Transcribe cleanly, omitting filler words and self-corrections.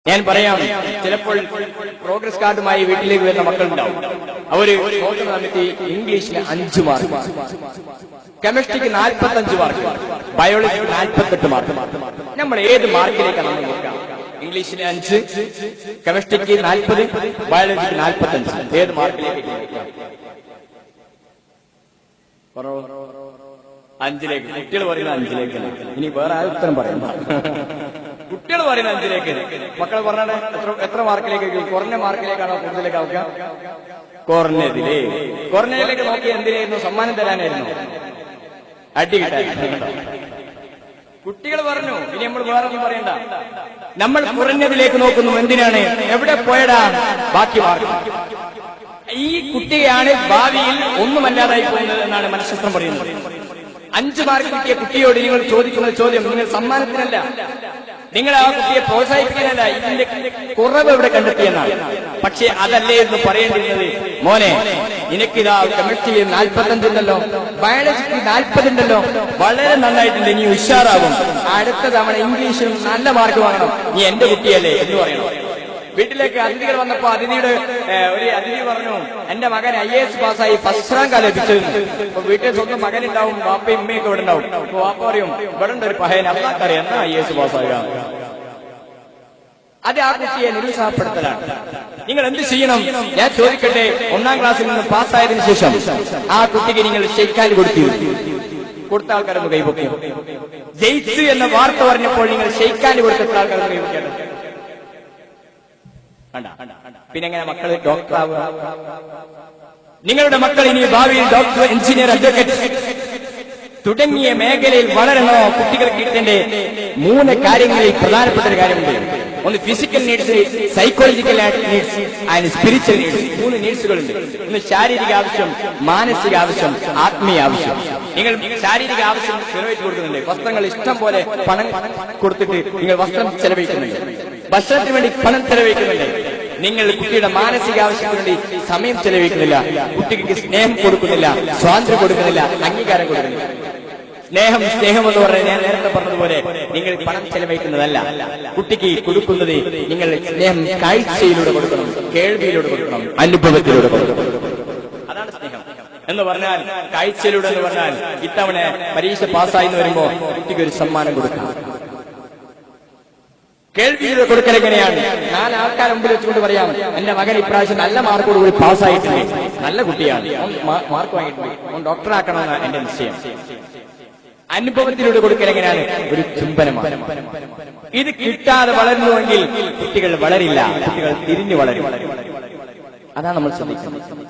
ഞാൻ പറയാം, ചിലപ്പോൾ പ്രോഗ്രസ് കാർഡുമായി വീട്ടിലേക്ക് വരുന്ന മക്കളുണ്ടാവും. അവര് നോക്കുന്ന സമയത്ത് ഇംഗ്ലീഷിന് 5 മാർക്ക്, കെമിസ്ട്രിക്ക് 45 മാർക്ക്, ബയോളജിക്ക് 48 മാർക്ക്. നമ്മൾ ഏത് മാർക്കിലേക്കാണ് നമ്മൾ നോക്കുക? ഇംഗ്ലീഷിന് 5, കെമിസ്ട്രിക്ക് 40, ബയോളജിക്ക് 45. ഏത് മാർക്കിലേക്ക്? 5ലേക്ക്. കുട്ടികൾ പറയുന്ന 5ലേക്ക്. ഇനി വേറെ ആരും ഉത്തരം പറയുന്ന കുട്ടികൾ പറയുന്ന 5ലേക്ക്. മക്കൾ പറഞ്ഞാൽ എത്ര മാർക്കിലേക്ക്? കുറഞ്ഞ മാർക്കിലേക്കാണോ കൂടുതലേക്ക് ആവുക? കുറഞ്ഞതിലേക്ക് നോക്കി എന്തിനായിരുന്നു? സമ്മാനം തരാനായിരുന്നു, അടി കിട്ടാൻ. കുട്ടികൾ പറഞ്ഞു. ഇനി നമ്മൾ വേറെ ഒന്നും പറയണ്ട. നമ്മൾ കുറഞ്ഞതിലേക്ക് നോക്കുന്നു. എന്തിനാണ്? എവിടെ പോയടാ ബാക്കി മാർക്ക്? ഈ കുട്ടിയാണ് ഭാവിയിൽ ഒന്നുമല്ലാതായി പോകുന്നത് എന്നാണ് മനഃശാസ്ത്രം പറയുന്നത്. 5 മാർക്ക് കിട്ടിയ കുട്ടിയോട് നിങ്ങൾ ചോദിക്കുന്ന ചോദ്യം നിങ്ങൾ സമ്മാനത്തിനല്ല, നിങ്ങൾ ആ കുട്ടിയെ പ്രോത്സാഹിപ്പിക്കാനല്ല, ഇതിന്റെ കുറവ് എവിടെ കണ്ടെത്തിയെന്നാണ്. പക്ഷെ അതല്ലേ എന്ന് പറയേണ്ടിരുന്നത്. മോനെ, നിനക്കിതാ കെമിസ്ട്രിയിൽ 45 ഉണ്ടല്ലോ, ബയോളജിക്ക് 40 ഉണ്ടല്ലോ, വളരെ നന്നായിട്ടുണ്ട്, നീ ഉഷാറാകും. അടുത്ത തവണ ഇംഗ്ലീഷിൽ നല്ല മാർക്ക് വാങ്ങണം, നീ എന്റെ കുട്ടിയല്ലേ എന്ന് പറയണം. വീട്ടിലേക്ക് അതിഥികൾ വന്നപ്പോ ഒരു അതിഥി പറഞ്ഞു, എന്റെ മകൻ IAS പാസ്സായി ഫസ്റ്റ് റാങ്ക് ലഭിച്ചിരുന്നു. അപ്പൊ വീട്ടിൽ സ്വന്തം മകനുണ്ടാവും, വാപ്പയും ഉമ്മയൊക്കെ ഇവിടെ ഉണ്ടാവും. അപ്പൊ വാപ്പ പറയും, ഇവിടെ ഉണ്ട് ഒരു പഹയൻ, അല്ലാത്തറിയാം എന്നാ IAS പാസ്സാകുക. അത് ആ കുട്ടിയെ നിരുത്സാഹപ്പെടുത്തലാണ്. നിങ്ങൾ എന്ത് ചെയ്യണം? ഞാൻ ചോദിക്കട്ടെ, 1ാം ക്ലാസ്സിൽ നിന്ന് പാസ്സായതിനു ശേഷം ആ കുട്ടിക്ക് നിങ്ങൾ ഷെയ്ക്കാൻ കൊടുത്ത ആൾക്കാരൊന്ന് കൈപൊക്കി. ജയിച്ചു എന്ന വാർത്ത പറഞ്ഞപ്പോൾ നിങ്ങൾ ഷെയ്ക്കാൻ കൊടുത്ത ആൾക്കാരൊന്ന് കൈപൊക്കിയാണ്. പിന്നെ എങ്ങനെ മക്കള് ഡോക്ടറാവുക? നിങ്ങളുടെ മക്കൾ ഇനി ഭാവിയിൽ ഡോക്ടർ, എഞ്ചിനീയർ, അഡ്വക്കേറ്റ് തുടങ്ങിയ മേഖലയിൽ വളരണോ? കുട്ടികൾക്ക് കിട്ടേണ്ട 3 കാര്യങ്ങളിൽ പ്രധാനപ്പെട്ട ഒരു കാര്യമുണ്ട്. ഒന്ന് physical needs, psychological needs and spiritual needs. 3 നീഡ്സുകളുണ്ട്. ഒന്ന് ശാരീരിക ആവശ്യം, മാനസിക ആവശ്യം, ആത്മീയ ആവശ്യം. നിങ്ങൾ ശാരീരിക ആവശ്യം ചെലവഴിച്ചു കൊടുക്കുന്നുണ്ട്. വസ്ത്രങ്ങൾ ഇഷ്ടം പോലെ പണം കൊടുത്തിട്ട് നിങ്ങൾ വസ്ത്രം ചെലവഴിക്കുന്നുണ്ട്, ഭക്ഷണത്തിന് വേണ്ടി പണം ചെലവഴിക്കുന്നുണ്ട്. നിങ്ങൾ കുട്ടിയുടെ മാനസിക ആവശ്യത്തിന് വേണ്ടി സമയം ചെലവഴിക്കുന്നില്ല, കുട്ടിക്ക് സ്നേഹം കൊടുക്കുന്നില്ല, സ്വാതന്ത്ര്യം കൊടുക്കുന്നില്ല, അംഗീകാരം കൊടുക്കുന്നില്ല. സ്നേഹം എന്ന് പറഞ്ഞാൽ ഞാൻ നേരത്തെ പറഞ്ഞതുപോലെ നിങ്ങൾ പണം ചെലവഴിക്കുന്നതല്ല. കുട്ടിക്ക് കൊടുക്കുന്നത് നിങ്ങൾ സ്നേഹം കാഴ്ചയിലൂടെ കൊടുക്കണം, കേൾവിയിലൂടെ കൊടുക്കണം, അനുഭവത്തിലൂടെ കൊടുക്കണം. അതാണ് സ്നേഹം എന്ന് പറഞ്ഞാൽ. കാഴ്ചയിലൂടെ എന്ന് പറഞ്ഞാൽ ഇത്തവണ പരീക്ഷ പാസ്സായി എന്ന് വരുമ്പോ കുട്ടിക്ക് ഒരു സമ്മാനം കൊടുക്കണം. കേൾവിയിലൂടെ കൊടുക്കൽ എങ്ങനെയാണ്? 4 ആൾക്കാർ മുമ്പിൽ വെച്ചുകൊണ്ട് പറയാം, എന്റെ മകൻ ഇപ്രാവശ്യം നല്ല മാർക്കോട് കൂടി പാസ്സായിട്ടുണ്ട്, നല്ല കുട്ടിയാണ്, മാർക്ക് വാങ്ങിയിട്ടുണ്ട്, ഡോക്ടറാക്കണമെന്നാണ് എന്റെ നിശ്ചയം. അനുഭവത്തിലൂടെ കൊടുക്കൽ എങ്ങനെയാണ്? ഒരു ചുംബനമാണ്. ഇത് കിട്ടാതെ വളരുന്നുവെങ്കിൽ കുട്ടികൾ വളരില്ല, കുട്ടികൾ തിരിഞ്ഞു വളരും. അതാണ് നമ്മൾ ശ്രദ്ധിക്കുന്നത്.